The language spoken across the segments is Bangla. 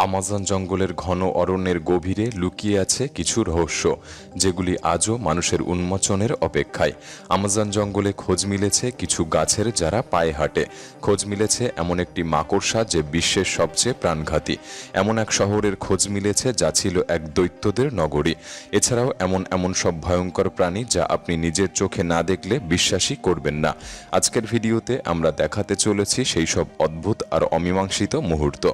আমাজন জঙ্গলের ঘন অরণ্যের গভীরে লুকিয়ে আছে কিছু রহস্য, যেগুলি আজও মানুষের উন্মোচনের অপেক্ষায়। আমাজন জঙ্গলে খোঁজ মিলেছে কিছু গাছের যারা পায়ে হাঁটে, খোঁজ মিলেছে এমন একটি মাকড়সা যে বিশ্বের সবচেয়ে প্রাণঘাতী, এমন এক শহরের খোঁজ মিলেছে যা ছিল এক দৈত্যদের নগরী। এছাড়াও এমন সব ভয়ঙ্কর প্রাণী যা আপনি নিজের চোখে না দেখলে বিশ্বাসই করবেন না। আজকের ভিডিওতে আমরা দেখাতে চলেছি সেই সব অদ্ভুত আর অমীমাংসিত মুহূর্ত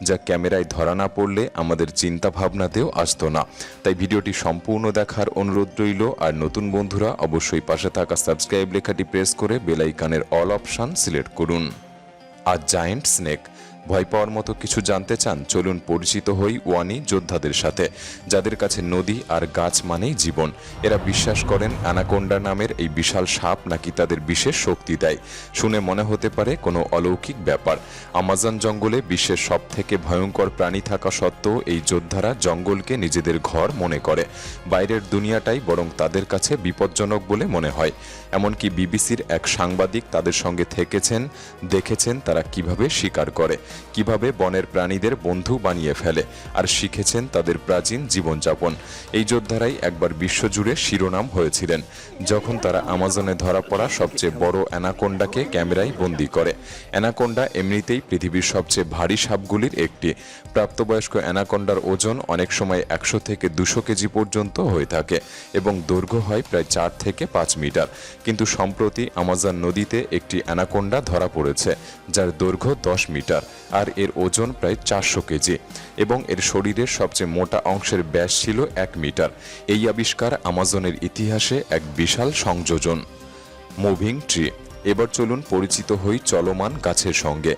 যা ক্যামেরায় ধরা না পড়লে আমাদের চিন্তা ভাবনাতেও আসতো না। তাই ভিডিওটি সম্পূর্ণ দেখার অনুরোধ রইল। আর নতুন বন্ধুরা অবশ্যই পাশে থাকা সাবস্ক্রাইব লেখাটি প্রেস করে বেল আইকনের অল অপশন সিলেক্ট করুন। আর জায়ান্ট স্নেক, ভয় পাওয়ার মতো কিছু জানতে চান? চলুন পরিচিত হই ওয়ানি যোদ্ধাদের সাথে, যাদের কাছে নদী আর গাছ মানেই জীবন। এরা বিশ্বাস করেন অ্যানাকোন্ডা নামের এই বিশাল সাপ নাকি তাদের বিশেষ শক্তি দেয়। শুনে মনে হতে পারে কোনো অলৌকিক ব্যাপার। আমাজন জঙ্গলে বিশ্বের সব থেকে ভয়ঙ্কর প্রাণী থাকা সত্ত্বেও এই যোদ্ধারা জঙ্গলকে নিজেদের ঘর মনে করে। বাইরের দুনিয়াটাই বরং তাদের কাছে বিপজ্জনক বলে মনে হয়। এমনকি বিবিসির এক সাংবাদিক তাদের সঙ্গে থেকেছেন, দেখেছেন তারা কিভাবে শিকার করে, কিভাবে বনের প্রাণীদের বন্ধু বানিয়ে ফেলে, আর শিখেছেন তাদের প্রাচীন জীবনযাপন। এই যোদ্ধারাই একবার বিশ্বজুড়ে শিরোনাম হয়েছিলেন যখন তারা আমাজনে ধরা পড়া সবচেয়ে বড় অ্যানাকোন্ডাকে ক্যামেরায় বন্দী করে। অ্যানাকোন্ডা এমনিতেই পৃথিবীর সবচেয়ে ভারী সাপগুলির একটি। প্রাপ্তবয়স্ক অ্যানাকোন্ডার ওজন অনেক সময় 100 থেকে 200 কেজি পর্যন্ত হয়ে থাকে এবং দৈর্ঘ্য হয় প্রায় 4 থেকে 5 মিটার। কিন্তু সম্প্রতি আমাজন নদীতে একটি অ্যানাকোন্ডা ধরা পড়েছে যার দৈর্ঘ্য 10 মিটার আর এর ওজন প্রায় 400 কেজি এবং এর শরীরের সবচেয়ে মোটা অংশের ব্যাস ছিল 1 মিটার। এই আবিষ্কার আমাজনের ইতিহাসে এক বিশাল সংযোজন। মুভিং ট্রি, এবার চলুন পরিচিত হই চলমান গাছের সঙ্গে।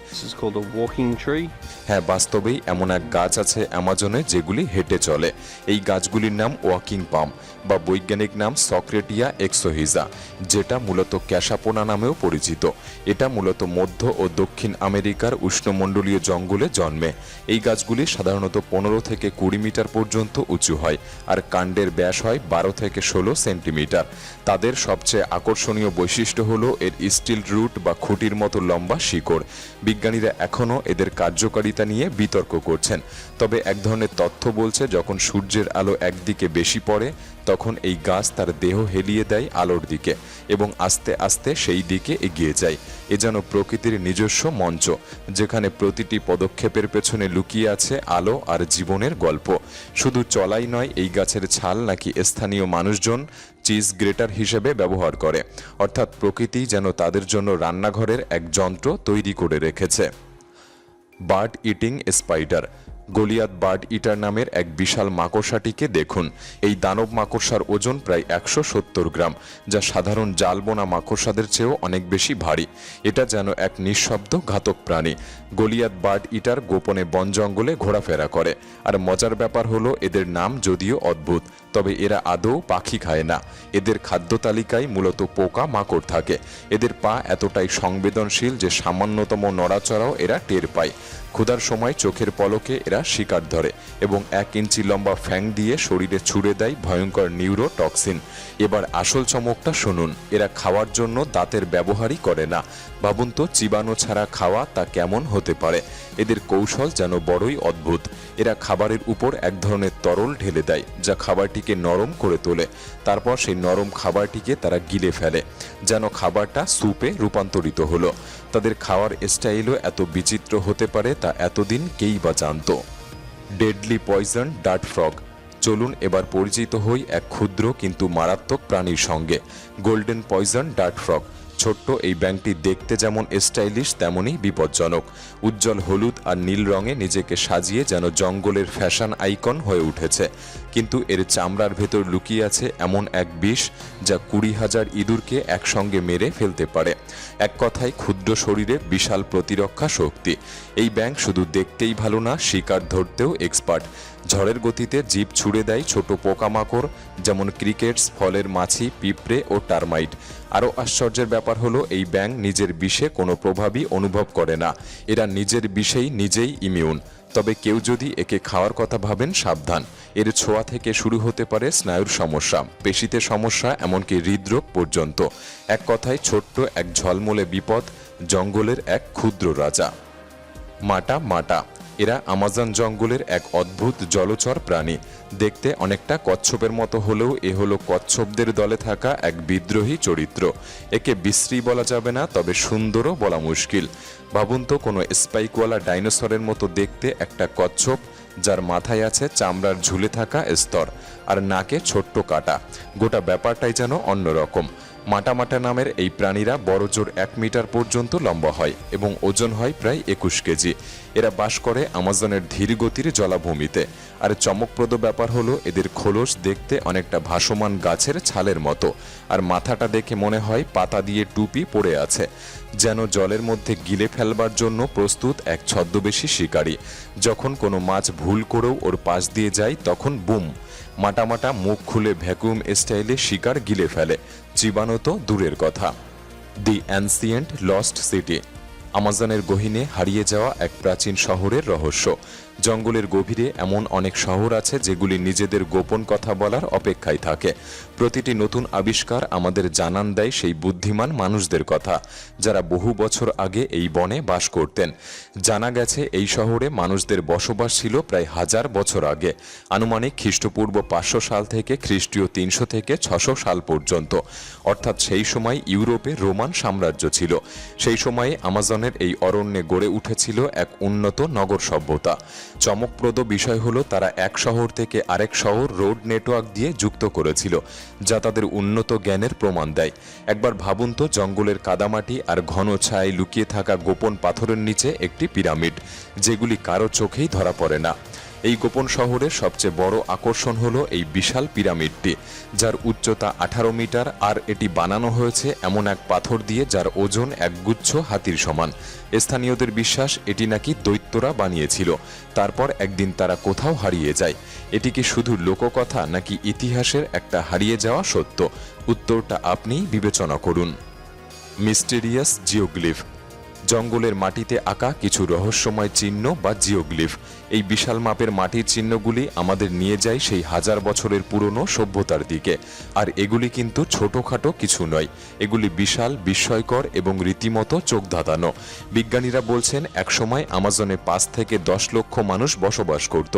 হ্যাঁ, বাস্তবেই এমন এক গাছ আছে অ্যামাজনে যেগুলি হেঁটে চলে। এই গাছগুলির নাম ওয়াকিং পাম বা বৈজ্ঞানিক নাম সক্রেটিয়া এক্সোহিজা, যেটা মূলত ক্যাসাপোনা নামেও পরিচিত। এটা মূলত মধ্য ও দক্ষিণ আমেরিকার উষ্ণমণ্ডলীয় জঙ্গলে জন্মে। এই গাছগুলি সাধারণত 15 থেকে 20 মিটার পর্যন্ত উঁচু হয় আর কাণ্ডের ব্যাস হয় 12 থেকে 16 সেন্টিমিটার। তাদের সবচেয়ে আকর্ষণীয় বৈশিষ্ট্য হলো এর স্টিল রুট বা খুঁটির মতো লম্বা শিকড়। বিজ্ঞানীরা এখনও এদের কার্যকারিতা নিয়ে বিতর্ক করছেন, তবে এক ধরনের তথ্য বলছে যখন সূর্যের আলো একদিকে বেশি পড়ে তখন এই গাছ তার দেহ হেলিয়ে দেয় আলোর দিকে এবং আস্তে আস্তে সেই দিকে এগিয়ে যায়। এ যেন প্রকৃতির নিজস্ব মঞ্চ, যেখানে প্রতিটি পদক্ষেপের পেছনে লুকিয়ে আছে আলো আর জীবনের গল্প। শুধু চলাই নয়, এই গাছের ছাল নাকি স্থানীয় মানুষজন চিজ গ্রেটার হিসেবে ব্যবহার করে, অর্থাৎ প্রকৃতি যেন তাদের জন্য রান্নাঘরের এক যন্ত্র তৈরি করে রেখেছে। বার্ড ইটিং স্পাইডার, গলিয়াত বার্ড ইটার নামের এক বিশাল মাকড়সাটিকে দেখুন। এই দানব মাকড়সার ওজন প্রায় 170 গ্রাম, যা সাধারণ জালবোনা মাকড়সাদের চেয়েও অনেক বেশি ভারী। এটা যেন এক নিঃশব্দ ঘাতক প্রাণী। গলিয়াত বার্ড ইটার গোপনে বন জঙ্গলে ঘোরাফেরা করে, আর মজার ব্যাপার হলো এদের নাম যদিও অদ্ভুত, তবে এরা আদৌ পাখি খায় না। এদের খাদ্য তালিকায় মূলত পোকা মাকড় থাকে। এদের পা এতটাই সংবেদনশীল যে সামান্যতম নড়াচড়াও এরা টের পায়। ক্ষুধার সময় চোখের পলকে এরা শিকার ধরে এবং 1 ইঞ্চি লম্বা ফ্যাং দিয়ে শরীরে ছুড়ে দেয় ভয়ঙ্কর নিউরোটক্সিন। এবার আসল চমকটা শুনুন, এরা খাওয়ার জন্য দাঁতের ব্যবহারই করে না। ভাবুন তো, চিবানো ছাড়া খাওয়া তা কেমন হতে পারে। এদের কৌশল যেন বড়ই অদ্ভুত। এরা খাবারের উপর এক ধরনের তরল ঢেলে দেয় যা খাবারটিকে নরম করে তোলে। তারপর সেই নরম খাবারটিকে তারা গিলে ফেলে, যেন খাবারটা স্যুপে রূপান্তরিত হলো। তাদের খাওয়ার স্টাইলও এত বিচিত্র হতে পারে তা এতদিন কেই বা জানত। ডেডলি পয়জন ডার্ট ফ্রগ, চলুন এবার পরিচিত হই এক ক্ষুদ্র কিন্তু মারাত্মক প্রাণীর সঙ্গে। Golden poison dart frog. ছোট্ট এই ব্যাঙটি দেখতে যেমন স্টাইলিশ তেমনই বিপজ্জনক। উজ্জ্বল হলুদ আর নীল রঙে নিজেকে সাজিয়ে যেন জঙ্গলের ফ্যাশন আইকন হয়ে উঠেছে, কিন্তু এর চামড়ার ভেতর লুকিয়ে আছে এমন এক বিষ যা 20,000 ইঁদুরকে একসঙ্গে মেরে ফেলতে পারে। এক কথায় ক্ষুদ্র শরীরে বিশাল প্রতিরক্ষা শক্তি। এই ব্যাঙ শুধু দেখতেই ভালো না, শিকার ধরতেও এক্সপার্ট। ঝড়ের গতিতে জিভ ছুড়ে দেয় ছোট পোকামাকড় যেমন ক্রিকেটস, ফলের মাছি, পিঁপড়ে ও টারমাইট। আরও আশ্চর্যের ব্যাপার হলো এই ব্যাঙ নিজের বিষে কোনো প্রভাবই অনুভব করে না। এরা নিজের বিষেই নিজেই ইমিউন। তবে কেউ যদি একে খাওয়ার কথা ভাবেন, সাবধান। এর ছোঁয়া থেকে শুরু হতে পারে স্নায়ুর সমস্যা, পেশিতে সমস্যা, এমনকি হৃদরোগ পর্যন্ত। এক কথায় ছোট্ট এক ঝলমলে বিপদ, জঙ্গলের এক ক্ষুদ্র রাজা। মাটা মাটা, এরা আমাজন জঙ্গলের এক অদ্ভুত জলচর প্রাণী। দেখতে অনেকটা কচ্ছপের মতো হলেও এ হলো কচ্ছপদের দলে থাকা এক বিদ্রোহী চরিত্র। একে বিশ্রী বলা যাবে না, তবে সুন্দরও বলা মুশকিল। ভাবুন তো, কোনো স্পাইকওয়ালা ডাইনোসরের মতো দেখতে একটা কচ্ছপ, যার মাথায় আছে চামড়ার ঝুলে থাকা স্তর আর নাকে ছোট্ট কাটা। গোটা ব্যাপারটাই যেন অন্যরকম। মাটামাটা নামের এই প্রাণীরা বড়জোর 1 মিটার পর্যন্ত লম্বা হয় এবং ওজন হয় প্রায় 21 কেজি। এরা বাস করে আমাজনের ধীরগতির জলাভূমিতে। আর চমকপ্রদ ব্যাপার হলো, এদের খোলস দেখতে অনেকটা ভাসমান গাছের ছালের মতো, আর মাথাটা দেখে মনে হয় পাতা দিয়ে টুপি পড়ে আছে, যেন জলের মধ্যে গিলে ফেলবার জন্য প্রস্তুত এক ছদ্মবেশী শিকারী। যখন কোনো মাছ ভুল করেও ওর পাশ দিয়ে যায়, তখন বুম, মাটামাটা মুখ খুলে ভ্যাকুয়াম স্টাইলে শিকার গিলে ফেলে। চিবানো তো দূরের কথা। দি অ্যানসিয়েন্ট লস্ট সিটি, আমাজনের গহীনে হারিয়ে যাওয়া এক প্রাচীন শহরের রহস্য। জঙ্গলের গভীরে এমন অনেক শহর আছে যেগুলি নিজেদের গোপন কথা বলার অপেক্ষায় থাকে। প্রতিটি নতুন আবিষ্কার আমাদের জানান দেয় সেই বুদ্ধিমান মানুষদের কথা, যারা বহু বছর আগে এই বনে বাস করতেন। জানা গেছে এই শহরে মানুষদের বসবাস ছিল প্রায় 1000 বছর আগে, আনুমানিক খ্রিস্টপূর্ব 500 সাল থেকে খ্রিস্টীয় 300 থেকে 600 সাল পর্যন্ত। অর্থাৎ সেই সময় ইউরোপে রোমান সাম্রাজ্য ছিল। সেই সময়ে আমাজনের এই অরণ্যে গড়ে উঠেছিল এক উন্নত নগর সভ্যতা। চমকপ্রদ বিষয় হলো, তারা এক শহর থেকে আরেক শহর রোড নেটওয়ার্ক দিয়ে যুক্ত করেছিল, যা তাদের উন্নত জ্ঞানের প্রমাণ দেয়। একবার ভাবুন তো, জঙ্গলের কাদামাটি আর ঘন ছায় লুকিয়ে থাকা গোপন পাথরের নিচে একটি পিরামিড, যেগুলি কারো চোখেই ধরা পড়ে না। এই গোপন শহরের সবচেয়ে বড় আকর্ষণ হলো এই বিশাল পিরামিডটি, যার উচ্চতা 18 মিটার, আর এটি বানানো হয়েছে এমন এক পাথর দিয়ে যার ওজন একগুচ্ছ হাতির সমান। স্থানীয়দের বিশ্বাস, এটি নাকি দৈত্যরা বানিয়েছিল, তারপর একদিন তারা কোথাও হারিয়ে যায়। এটি কি শুধু লোককথা, নাকি ইতিহাসের একটা হারিয়ে যাওয়া সত্য? উত্তরটা আপনিই বিবেচনা করুন। মিস্টেরিয়াস জিওগ্লিফ, জঙ্গলের মাটিতে আঁকা কিছু রহস্যময় চিহ্ন বা জিওগ্লিফ। এই বিশাল মাপের মাটির চিহ্নগুলি আমাদের নিয়ে যায় সেই 1000 বছরের পুরনো সভ্যতার দিকে। আর এগুলি কিন্তু ছোটখাটো কিছু নয়, এগুলি বিশাল, বিস্ময়কর এবং রীতিমতো চোখ ধাঁধানো। বিজ্ঞানীরা বলছেন, একসময় আমাজনে 5 থেকে 10 লক্ষ মানুষ বসবাস করত,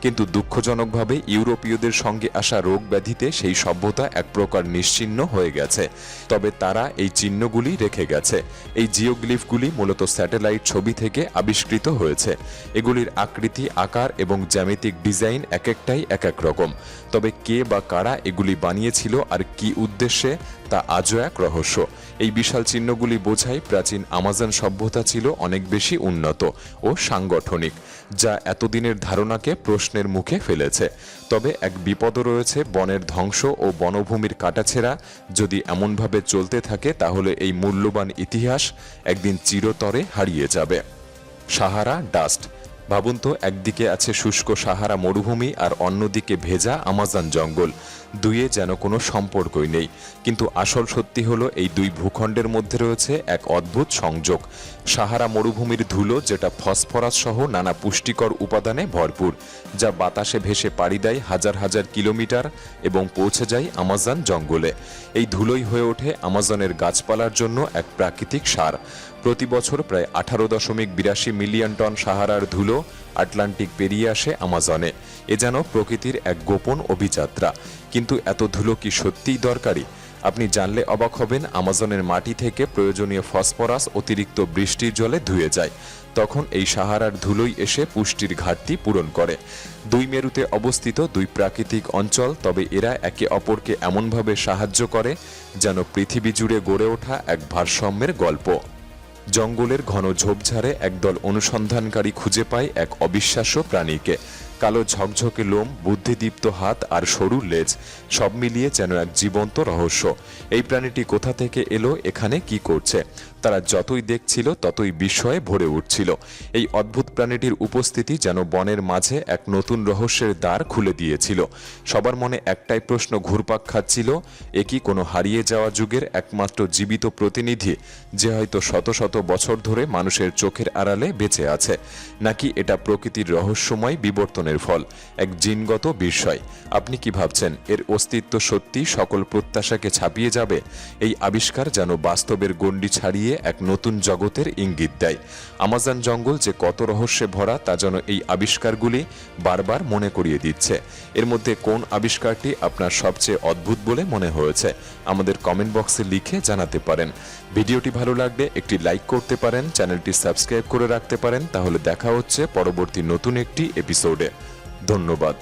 কিন্তু দুঃখজনকভাবে ইউরোপীয়দের সঙ্গে আসা রোগ ব্যাধিতে সেই সভ্যতা এক প্রকার নিশ্চিহ্ন হয়ে গেছে। তবে তারা এই চিহ্নগুলি রেখে গেছে। এই জিওগ্লিফগুলি মূলত স্যাটেলাইট ছবি থেকে আবিষ্কৃত হয়েছে। এগুলির আকৃতি, আকার এবং জ্যামিতিক ডিজাইন এক একটাই এক এক রকম। তবে কে বা কারা এগুলি বানিয়েছিল আর কি উদ্দেশ্যে, তা আজও এক রহস্য। এই বিশাল চিহ্নগুলি বোঝায় প্রাচীন আমাজন সভ্যতা ছিল অনেক বেশি উন্নত ও সাংগঠনিক, যা এতদিনের ধারণাকে প্রশ্নের মুখে ফেলেছে। তবে এক বিপদও রয়েছে, বনের ধ্বংস ও বনভূমির কাটাছেঁড়া যদি এমনভাবে চলতে থাকে, তাহলে এই মূল্যবান ইতিহাস একদিন চিরতরে হারিয়ে যাবে। সাহারা ডাস্ট, ভাবুন তো, একদিকে আছে শুষ্ক সাহারা মরুভূমি আর অন্যদিকে ভেজা আমাজন জঙ্গল। দুইয়ে যেন কোনো সম্পর্কই নেই, কিন্তু আসল সত্যি হলো, এই দুই ভূখণ্ডের মধ্যে রয়েছে এক অদ্ভুত সংযোগ। সাহারা মরুভূমির ধুলো, যেটা ফসফরাস সহ নানা পুষ্টিকর উপাদানে ভরপুর, যা বাতাসে ভেসে পাড়ি দেয় হাজার হাজার কিলোমিটার এবং পৌঁছে যায় আমাজন জঙ্গলে। এই ধুলোই হয়ে ওঠে আমাজনের গাছপালার জন্য এক প্রাকৃতিক সার। প্রতি বছর প্রায় 18.82 মিলিয়ন টন সাহারার ধুলো আটলান্টিক পেরিয়ে আসে আমাজনে। এ যেন প্রকৃতির এক গোপন অভিযাত্রা। কিন্তু এত ধুলো কি সত্যিই দরকারি? আপনি জানলে অবাক হবেন, আমাজনের মাটি থেকে প্রয়োজনীয় ফসফরাস অতিরিক্ত বৃষ্টির জলে ধুয়ে যায়। তখন এই সাহারার ধুলোই এসে পুষ্টির ঘাটতি পূরণ করে। দুই মেরুতে অবস্থিত দুই প্রাকৃতিক অঞ্চল, তবে এরা একে অপরকে এমনভাবে সাহায্য করে যেন পৃথিবী জুড়ে গড়ে ওঠা এক ভারসাম্যের গল্প। জঙ্গলের ঘন ঝোপঝাড়ে একদল অনুসন্ধানকারী খুঁজে পায় এক অবিশ্বাস্য প্রাণীকে। কালো ঝকঝকে লোম, বুদ্ধিদীপ্ত হাত আর সরু লেজ, সব মিলিয়ে যেন এক জীবন্ত রহস্য। এই প্রাণীটি কোথা থেকে এলো, এখানে কি করছে? তারা যতই দেখছিল ততই বিস্ময়ে ভরে উঠছিল। এই অদ্ভুত প্রাণীটির উপস্থিতি যেন বনের মাঝে এক নতুন রহস্যের দ্বার খুলে দিয়েছিল। সবার মনে একটাই প্রশ্ন ঘুরপাক খাচ্ছিল, এ কি কোনো হারিয়ে যাওয়া যুগের একমাত্র জীবিত প্রতিনিধি, যে হয়তো শত শত বছর ধরে মানুষের চোখের আড়ালে বেঁচে আছে? নাকি এটা প্রকৃতির রহস্যময় বিবর্তনের ফল, এক জিনগত বিস্ময়? আপনি কি ভাবছেন, এর অস্তিত্ব সত্যি সকল প্রত্যাশাকে ছাপিয়ে যাবে? এই আবিষ্কার যেন বাস্তবের গণ্ডি ছাড়িয়ে দিয়ে এক নতুন জগতের ইঙ্গিত দেয়। আমাজন জঙ্গল যে কত রহস্যে ভরা তা যেন এই আবিষ্কারগুলি বারবার মনে করিয়ে দিচ্ছে। এর মধ্যে কোন আবিষ্কারটি আপনার সবচেয়ে অদ্ভুত বলে মনে হয়েছে আমাদের কমেন্ট বক্সে লিখে জানাতে পারেন। ভিডিওটি ভালো লাগলে একটি লাইক করতে পারেন, চ্যানেলটি সাবস্ক্রাইব করে রাখতে পারেন। তাহলে দেখা হচ্ছে পরবর্তী নতুন একটি এপিসোডে। ধন্যবাদ।